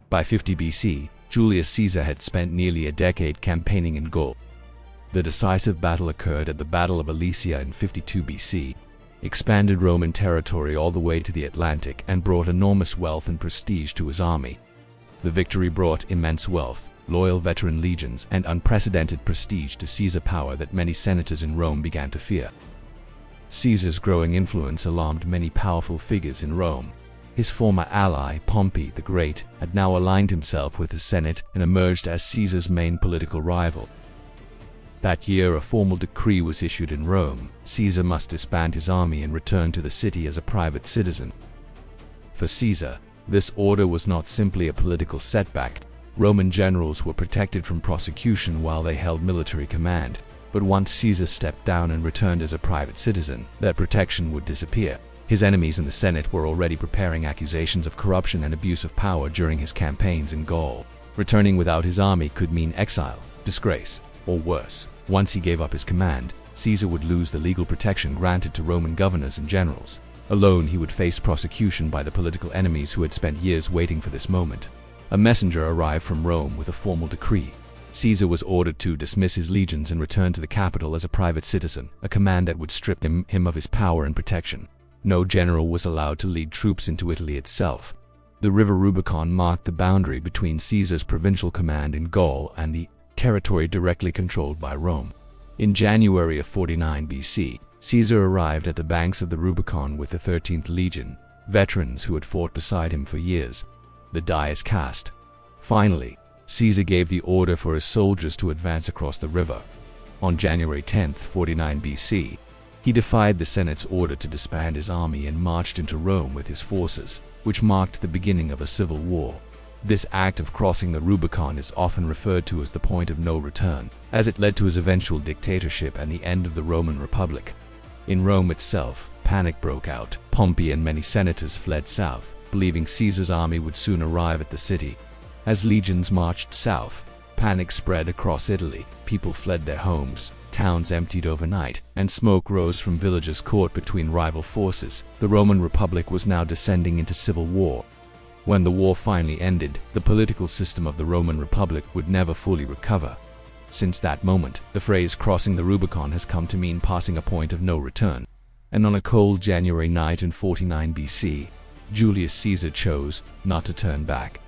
By 50 BC, Julius Caesar had spent nearly a decade campaigning in Gaul. The decisive battle occurred at the Battle of Alesia in 52 BC, expanded Roman territory all the way to the Atlantic, and brought enormous wealth and prestige to his army. The victory brought immense wealth, loyal veteran legions, and unprecedented prestige to Caesar power that many senators in Rome began to fear. Caesar's growing influence alarmed many powerful figures in Rome. His former ally, Pompey the Great, had now aligned himself with the Senate and emerged as Caesar's main political rival. That year, a formal decree was issued in Rome. Caesar must disband his army and return to the city as a private citizen. For Caesar, this order was not simply a political setback. Roman generals were protected from prosecution while they held military command. But once Caesar stepped down and returned as a private citizen, that protection would disappear. His enemies in the Senate were already preparing accusations of corruption and abuse of power during his campaigns in Gaul. Returning without his army could mean exile, disgrace, or worse. Once he gave up his command, Caesar would lose the legal protection granted to Roman governors and generals. Alone, he would face prosecution by the political enemies who had spent years waiting for this moment. A messenger arrived from Rome with a formal decree. Caesar was ordered to dismiss his legions and return to the capital as a private citizen, a command that would strip him of his power and protection. No general was allowed to lead troops into Italy itself. The river Rubicon marked the boundary between Caesar's provincial command in Gaul and the territory directly controlled by Rome. In January of 49 BC, Caesar arrived at the banks of the Rubicon with the 13th Legion, veterans who had fought beside him for years. The die is cast. Finally, Caesar gave the order for his soldiers to advance across the river. On January 10, 49 BC, he defied the Senate's order to disband his army and marched into Rome with his forces, which marked the beginning of a civil war. This act of crossing the Rubicon is often referred to as the point of no return, as it led to his eventual dictatorship and the end of the Roman Republic. In Rome itself, panic broke out. Pompey and many senators fled south, believing Caesar's army would soon arrive at the city. As legions marched south, panic spread across Italy. People fled their homes, towns emptied overnight, and smoke rose from villages caught between rival forces. The Roman Republic was now descending into civil war. When the war finally ended, the political system of the Roman Republic would never fully recover. Since that moment, the phrase crossing the Rubicon has come to mean passing a point of no return. And on a cold January night in 49 BC, Julius Caesar chose not to turn back.